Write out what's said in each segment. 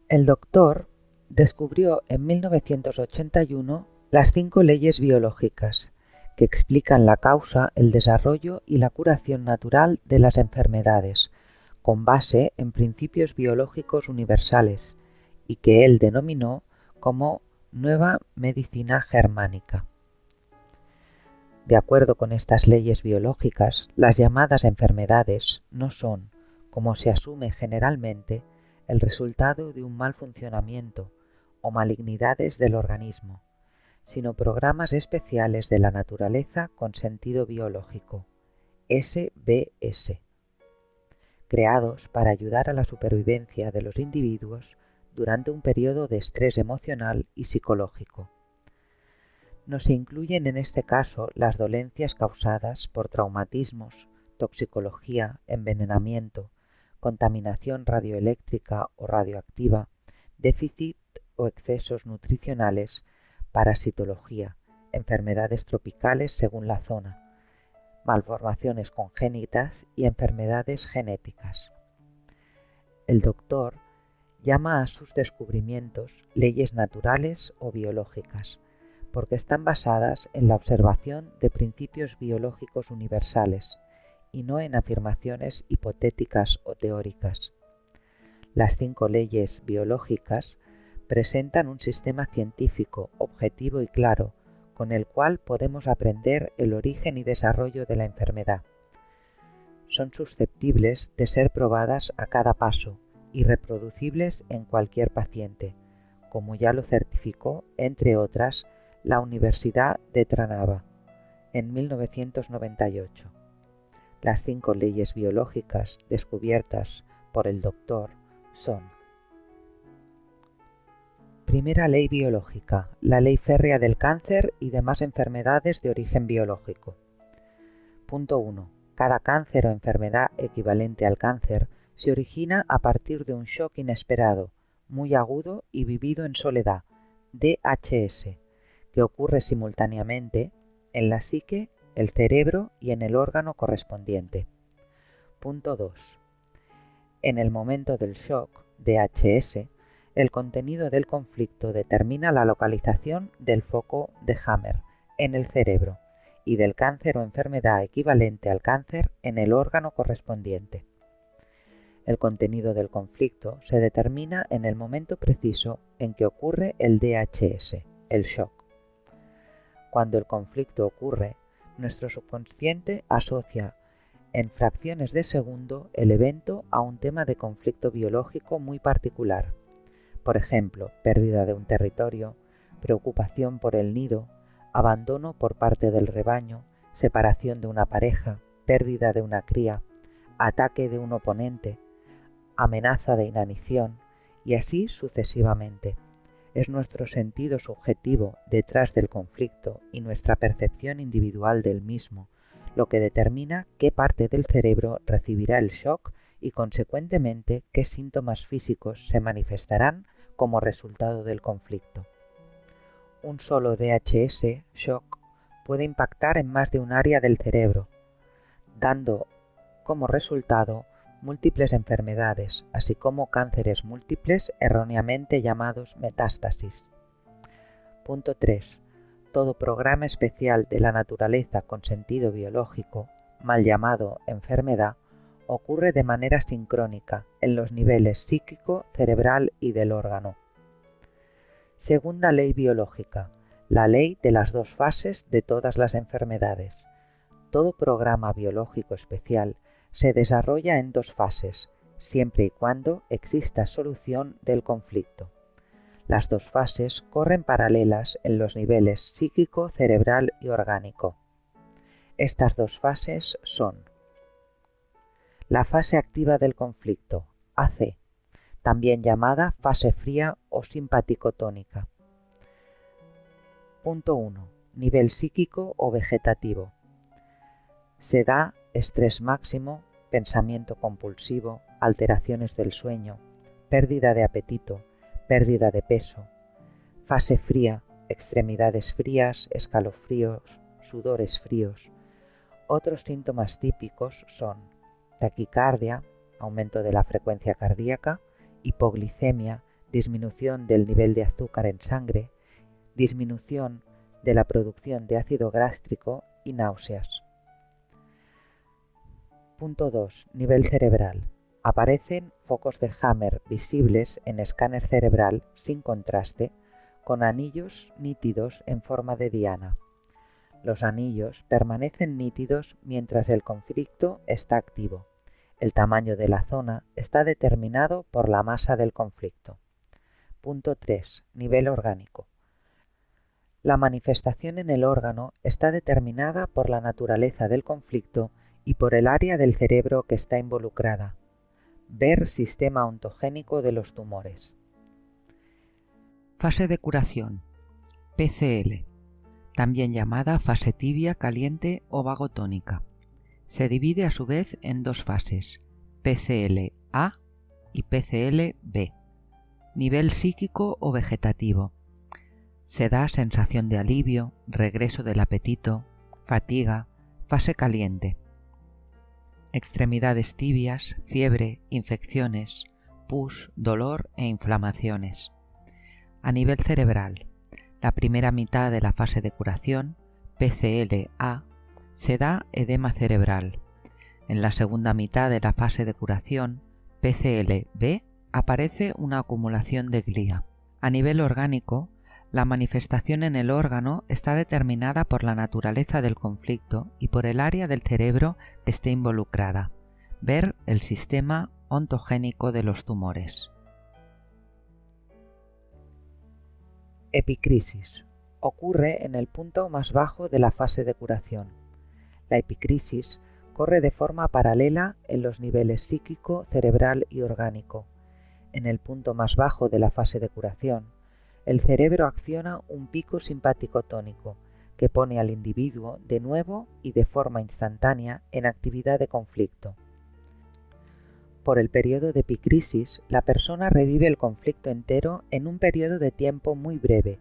El doctor descubrió en 1981 las 5 leyes biológicas que explican la causa, el desarrollo y la curación natural de las enfermedades, con base en principios biológicos universales, y que él denominó como Nueva Medicina Germánica. De acuerdo con estas leyes biológicas, las llamadas enfermedades no son, como se asume generalmente, el resultado de un mal funcionamiento o malignidades del organismo, sino programas especiales de la naturaleza con sentido biológico, SBS, creados para ayudar a la supervivencia de los individuos durante un periodo de estrés emocional y psicológico. No se incluyen en este caso las dolencias causadas por traumatismos, toxicología, envenenamiento, contaminación radioeléctrica o radioactiva, déficit o excesos nutricionales, parasitología, enfermedades tropicales según la zona, malformaciones congénitas y enfermedades genéticas. El doctor llama a sus descubrimientos leyes naturales o biológicas, porque están basadas en la observación de principios biológicos universales y no en afirmaciones hipotéticas o teóricas. Las 5 leyes biológicas presentan un sistema científico objetivo y claro, con el cual podemos aprender el origen y desarrollo de la enfermedad. Son susceptibles de ser probadas a cada paso y reproducibles en cualquier paciente, como ya lo certificó, entre otras, la Universidad de Trnava en 1998. Las 5 leyes biológicas descubiertas por el doctor son: Primera ley biológica, la ley férrea del cáncer y demás enfermedades de origen biológico. Punto 1. Cada cáncer o enfermedad equivalente al cáncer se origina a partir de un shock inesperado, muy agudo y vivido en soledad, DHS, que ocurre simultáneamente en la psique, el cerebro y en el órgano correspondiente. Punto 2. En el momento del shock, DHS, el contenido del conflicto determina la localización del foco de Hammer en el cerebro y del cáncer o enfermedad equivalente al cáncer en el órgano correspondiente. El contenido del conflicto se determina en el momento preciso en que ocurre el DHS, el shock. Cuando el conflicto ocurre, nuestro subconsciente asocia en fracciones de segundo el evento a un tema de conflicto biológico muy particular. Por ejemplo, pérdida de un territorio, preocupación por el nido, abandono por parte del rebaño, separación de una pareja, pérdida de una cría, ataque de un oponente, amenaza de inanición, y así sucesivamente. Es nuestro sentido subjetivo detrás del conflicto y nuestra percepción individual del mismo lo que determina qué parte del cerebro recibirá el shock y, consecuentemente, qué síntomas físicos se manifestarán como resultado del conflicto. Un solo DHS, shock, puede impactar en más de un área del cerebro, dando como resultado múltiples enfermedades, así como cánceres múltiples erróneamente llamados metástasis. Punto 3. Todo programa especial de la naturaleza con sentido biológico, mal llamado enfermedad, ocurre de manera sincrónica en los niveles psíquico, cerebral y del órgano. Segunda ley biológica, la ley de las 2 fases de todas las enfermedades. Todo programa biológico especial se desarrolla en 2 fases, siempre y cuando exista solución del conflicto. Las 2 fases corren paralelas en los niveles psíquico, cerebral y orgánico. Estas 2 fases son: la fase activa del conflicto, AC, también llamada fase fría o simpático-tónica. Punto 1. Nivel psíquico o vegetativo. Se da estrés máximo, pensamiento compulsivo, alteraciones del sueño, pérdida de apetito, pérdida de peso. Fase fría, extremidades frías, escalofríos, sudores fríos. Otros síntomas típicos son taquicardia, aumento de la frecuencia cardíaca, hipoglicemia, disminución del nivel de azúcar en sangre, disminución de la producción de ácido gástrico y náuseas. Punto 2. Nivel cerebral. Aparecen focos de Hammer visibles en escáner cerebral sin contraste, con anillos nítidos en forma de diana. Los anillos permanecen nítidos mientras el conflicto está activo. El tamaño de la zona está determinado por la masa del conflicto. Punto 3. Nivel orgánico. La manifestación en el órgano está determinada por la naturaleza del conflicto y por el área del cerebro que está involucrada. Ver sistema ontogénico de los tumores. Fase de curación. PCL. También llamada fase tibia, caliente o vagotónica. Se divide a su vez en dos fases, PCL-A y PCL-B. Nivel psíquico o vegetativo. Se da sensación de alivio, regreso del apetito, fatiga, fase caliente. Extremidades tibias, fiebre, infecciones, pus, dolor e inflamaciones. A nivel cerebral, la primera mitad de la fase de curación, PCL-A, se da edema cerebral. En la segunda mitad de la fase de curación, PCL-B, aparece una acumulación de glía. A nivel orgánico, la manifestación en el órgano está determinada por la naturaleza del conflicto y por el área del cerebro que esté involucrada. Ver el sistema ontogénico de los tumores. Epicrisis. Ocurre en el punto más bajo de la fase de curación. La epicrisis corre de forma paralela en los niveles psíquico, cerebral y orgánico. En el punto más bajo de la fase de curación, el cerebro acciona un pico simpático tónico que pone al individuo de nuevo y de forma instantánea en actividad de conflicto. Por el periodo de epicrisis, la persona revive el conflicto entero en un periodo de tiempo muy breve,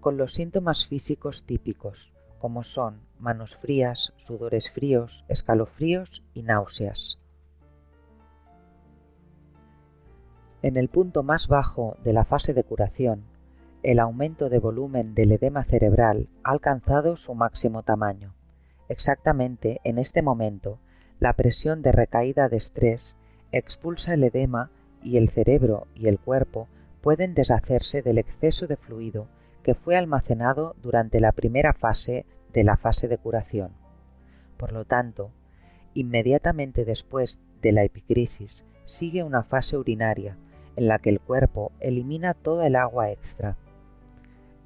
con los síntomas físicos típicos, como son manos frías, sudores fríos, escalofríos y náuseas. En el punto más bajo de la fase de curación, el aumento de volumen del edema cerebral ha alcanzado su máximo tamaño. Exactamente en este momento, la presión de recaída de estrés expulsa el edema y el cerebro y el cuerpo pueden deshacerse del exceso de fluido que fue almacenado durante la primera fase de la fase de curación. Por lo tanto, inmediatamente después de la epicrisis sigue una fase urinaria en la que el cuerpo elimina toda el agua extra.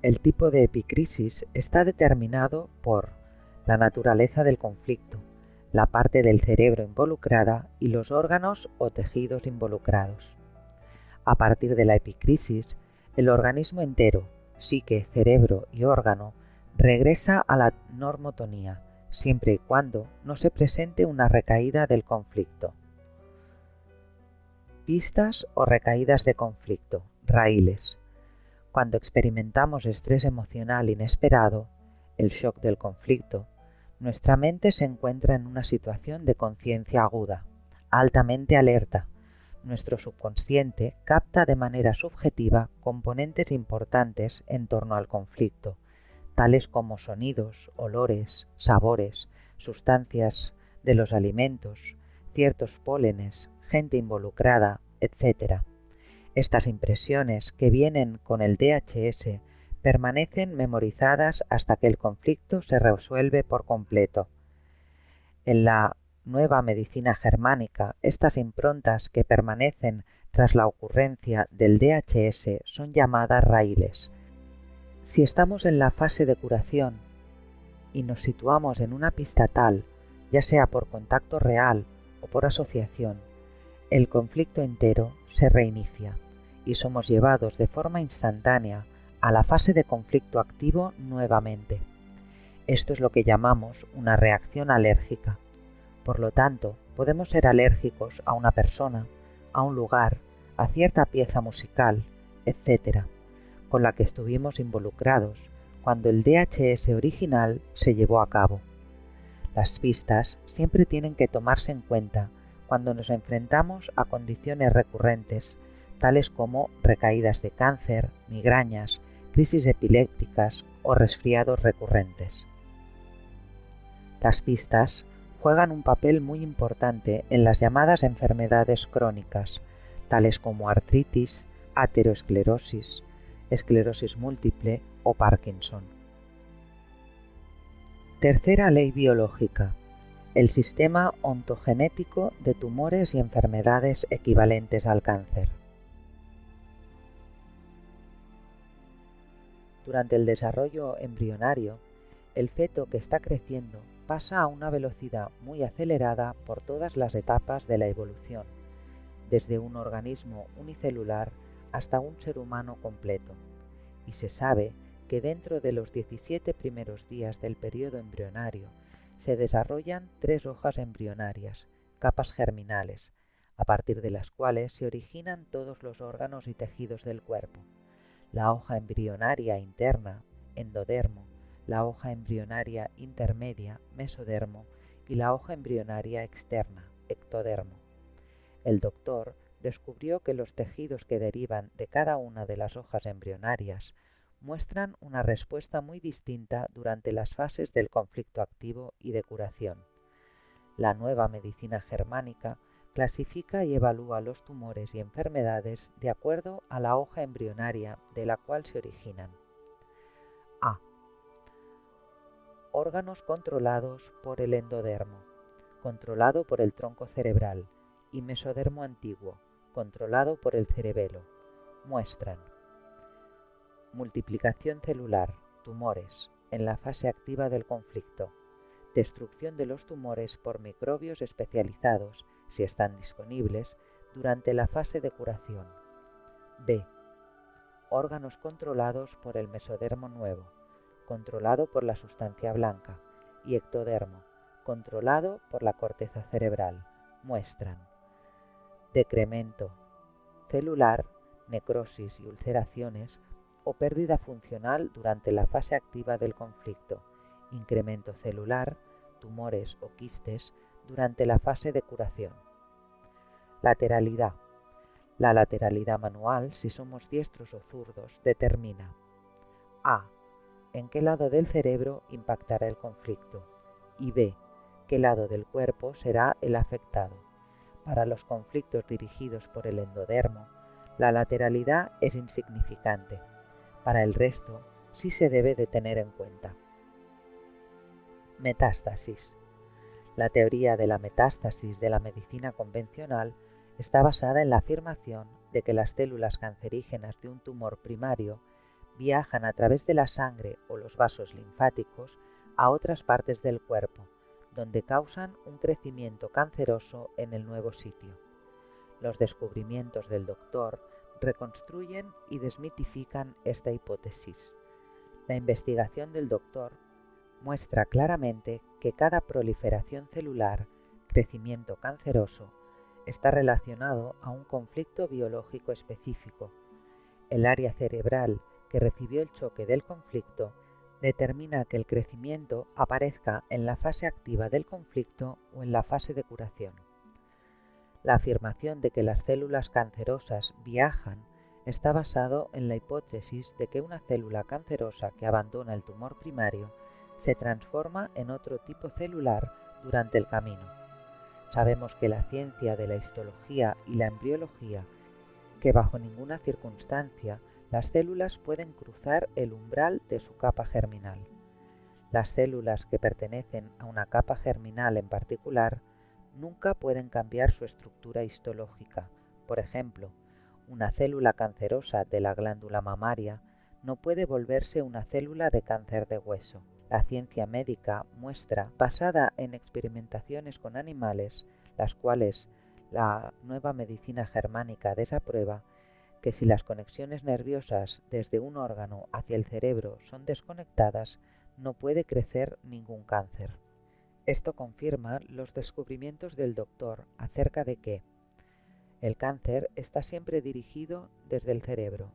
El tipo de epicrisis está determinado por la naturaleza del conflicto, la parte del cerebro involucrada y los órganos o tejidos involucrados. A partir de la epicrisis, el organismo entero, psique, cerebro y órgano, regresa a la normotonía, siempre y cuando no se presente una recaída del conflicto. Pistas o recaídas de conflicto, raíles. Cuando experimentamos estrés emocional inesperado, el shock del conflicto, nuestra mente se encuentra en una situación de conciencia aguda, altamente alerta. Nuestro subconsciente capta de manera subjetiva componentes importantes en torno al conflicto, tales como sonidos, olores, sabores, sustancias de los alimentos, ciertos pólenes, gente involucrada, etc. Estas impresiones que vienen con el DHS permanecen memorizadas hasta que el conflicto se resuelve por completo. En la nueva medicina germánica, estas improntas que permanecen tras la ocurrencia del DHS son llamadas raíles. Si estamos en la fase de curación y nos situamos en una pista tal, ya sea por contacto real o por asociación, el conflicto entero se reinicia y somos llevados de forma instantánea a la fase de conflicto activo nuevamente. Esto es lo que llamamos una reacción alérgica. Por lo tanto, podemos ser alérgicos a una persona, a un lugar, a cierta pieza musical, etc., con la que estuvimos involucrados cuando el DHS original se llevó a cabo. Las pistas siempre tienen que tomarse en cuenta cuando nos enfrentamos a condiciones recurrentes, tales como recaídas de cáncer, migrañas, crisis epilépticas o resfriados recurrentes. Las pistas juegan un papel muy importante en las llamadas enfermedades crónicas, tales como artritis, aterosclerosis, esclerosis múltiple o Parkinson. Tercera ley biológica: el sistema ontogenético de tumores y enfermedades equivalentes al cáncer. Durante el desarrollo embrionario, el feto que está creciendo pasa a una velocidad muy acelerada por todas las etapas de la evolución, desde un organismo unicelular hasta un ser humano completo, y se sabe que dentro de los 17 primeros días del periodo embrionario se desarrollan 3 hojas embrionarias, capas germinales, a partir de las cuales se originan todos los órganos y tejidos del cuerpo: la hoja embrionaria interna, endodermo, la hoja embrionaria intermedia, mesodermo, y la hoja embrionaria externa, ectodermo. El doctor descubrió que los tejidos que derivan de cada una de las hojas embrionarias muestran una respuesta muy distinta durante las fases del conflicto activo y de curación. La nueva medicina germánica clasifica y evalúa los tumores y enfermedades de acuerdo a la hoja embrionaria de la cual se originan. A. Órganos controlados por el endodermo, controlado por el tronco cerebral, y mesodermo antiguo, controlado por el cerebelo. Muestran: multiplicación celular, tumores, en la fase activa del conflicto; destrucción de los tumores por microbios especializados, si están disponibles, durante la fase de curación. B. Órganos controlados por el mesodermo nuevo, controlado por la sustancia blanca, y ectodermo, controlado por la corteza cerebral. Muestran: decremento celular, necrosis y ulceraciones o pérdida funcional durante la fase activa del conflicto; incremento celular, tumores o quistes durante la fase de curación. Lateralidad. La lateralidad manual, si somos diestros o zurdos, determina: A. ¿En qué lado del cerebro impactará el conflicto? Y B. ¿Qué lado del cuerpo será el afectado? Para los conflictos dirigidos por el endodermo, la lateralidad es insignificante. Para el resto, sí se debe de tener en cuenta. Metástasis. La teoría de la metástasis de la medicina convencional está basada en la afirmación de que las células cancerígenas de un tumor primario viajan a través de la sangre o los vasos linfáticos a otras partes del cuerpo, donde causan un crecimiento canceroso en el nuevo sitio. Los descubrimientos del doctor reconstruyen y desmitifican esta hipótesis. La investigación del doctor muestra claramente que cada proliferación celular, crecimiento canceroso, está relacionado a un conflicto biológico específico. El área cerebral que recibió el choque del conflicto determina que el crecimiento aparezca en la fase activa del conflicto o en la fase de curación. La afirmación de que las células cancerosas viajan está basado en la hipótesis de que una célula cancerosa que abandona el tumor primario se transforma en otro tipo celular durante el camino. Sabemos que la ciencia de la histología y la embriología que bajo ninguna circunstancia las células pueden cruzar el umbral de su capa germinal. Las células que pertenecen a una capa germinal en particular nunca pueden cambiar su estructura histológica. Por ejemplo, una célula cancerosa de la glándula mamaria no puede volverse una célula de cáncer de hueso. La ciencia médica muestra, basada en experimentaciones con animales, las cuales la nueva medicina germánica desaprueba, que si las conexiones nerviosas desde un órgano hacia el cerebro son desconectadas, no puede crecer ningún cáncer. Esto confirma los descubrimientos del doctor acerca de que el cáncer está siempre dirigido desde el cerebro.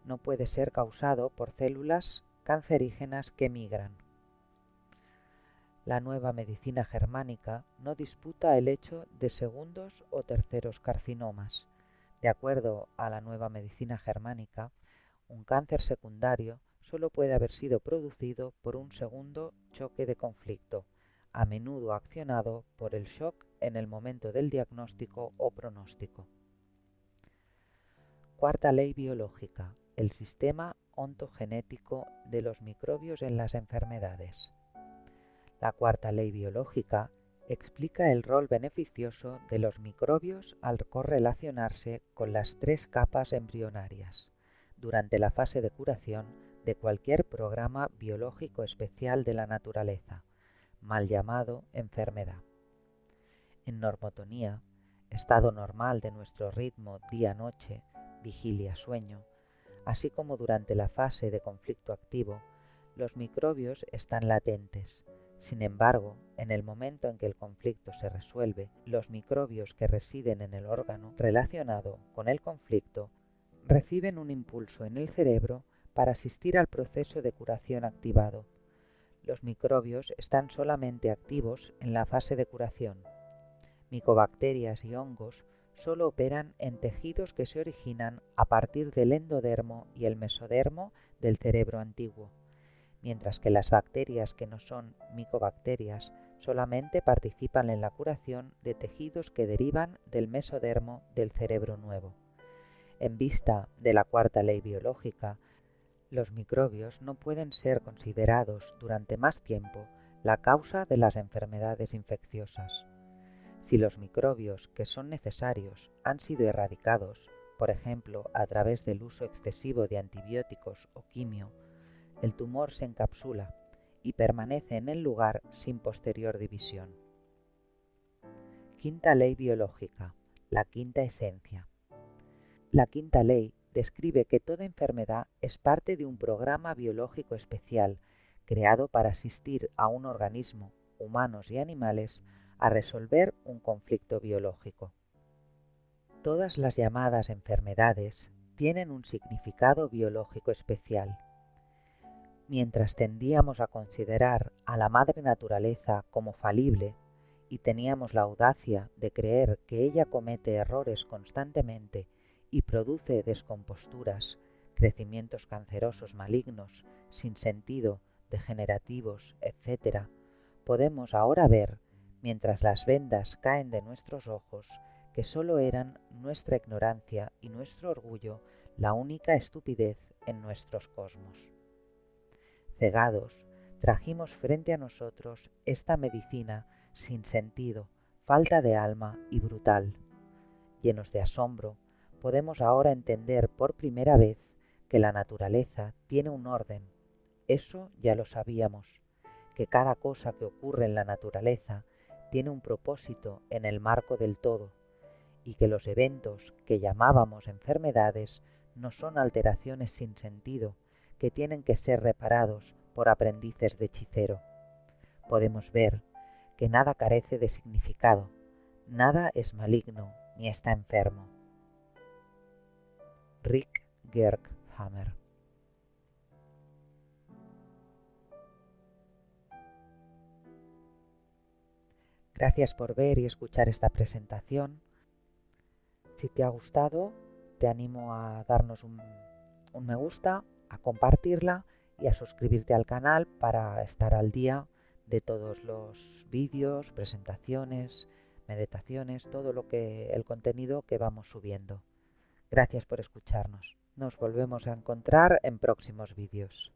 No puede ser causado por células cancerígenas que migran. La nueva medicina germánica no disputa el hecho de segundos o terceros carcinomas. De acuerdo a la nueva medicina germánica, un cáncer secundario solo puede haber sido producido por un segundo choque de conflicto, a menudo accionado por el shock en el momento del diagnóstico o pronóstico. Cuarta ley biológica: el sistema ontogenético de los microbios en las enfermedades. La cuarta ley biológica explica el rol beneficioso de los microbios al correlacionarse con las tres capas embrionarias durante la fase de curación de cualquier programa biológico especial de la naturaleza, mal llamado enfermedad. En normotonía, estado normal de nuestro ritmo día-noche, vigilia-sueño, así como durante la fase de conflicto activo, los microbios están latentes. Sin embargo, en el momento en que el conflicto se resuelve, los microbios que residen en el órgano relacionado con el conflicto reciben un impulso en el cerebro para asistir al proceso de curación activado. Los microbios están solamente activos en la fase de curación. Micobacterias y hongos solo operan en tejidos que se originan a partir del endodermo y el mesodermo del cerebro antiguo, mientras que las bacterias que no son micobacterias solamente participan en la curación de tejidos que derivan del mesodermo del cerebro nuevo. En vista de la cuarta ley biológica, los microbios no pueden ser considerados durante más tiempo la causa de las enfermedades infecciosas. Si los microbios que son necesarios han sido erradicados, por ejemplo a través del uso excesivo de antibióticos o quimio, el tumor se encapsula y permanece en el lugar sin posterior división. Quinta ley biológica: la quinta esencia. La quinta ley describe que toda enfermedad es parte de un programa biológico especial creado para asistir a un organismo, humanos y animales, a resolver un conflicto biológico. Todas las llamadas enfermedades tienen un significado biológico especial. Mientras tendíamos a considerar a la madre naturaleza como falible y teníamos la audacia de creer que ella comete errores constantemente y produce descomposturas, crecimientos cancerosos malignos, sin sentido, degenerativos, etc., podemos ahora ver, mientras las vendas caen de nuestros ojos, que solo eran nuestra ignorancia y nuestro orgullo la única estupidez en nuestros cosmos. Cegados, trajimos frente a nosotros esta medicina sin sentido, falta de alma y brutal. Llenos de asombro, podemos ahora entender por primera vez que la naturaleza tiene un orden. Eso ya lo sabíamos, que cada cosa que ocurre en la naturaleza tiene un propósito en el marco del todo, y que los eventos que llamábamos enfermedades no son alteraciones sin sentido, que tienen que ser reparados por aprendices de hechicero. Podemos ver que nada carece de significado, nada es maligno ni está enfermo. Rick Gerkhammer. Gracias por ver y escuchar esta presentación. Si te ha gustado, te animo a darnos un me gusta, a compartirla y a suscribirte al canal para estar al día de todos los vídeos, presentaciones, meditaciones, todo el contenido que vamos subiendo. Gracias por escucharnos. Nos volvemos a encontrar en próximos vídeos.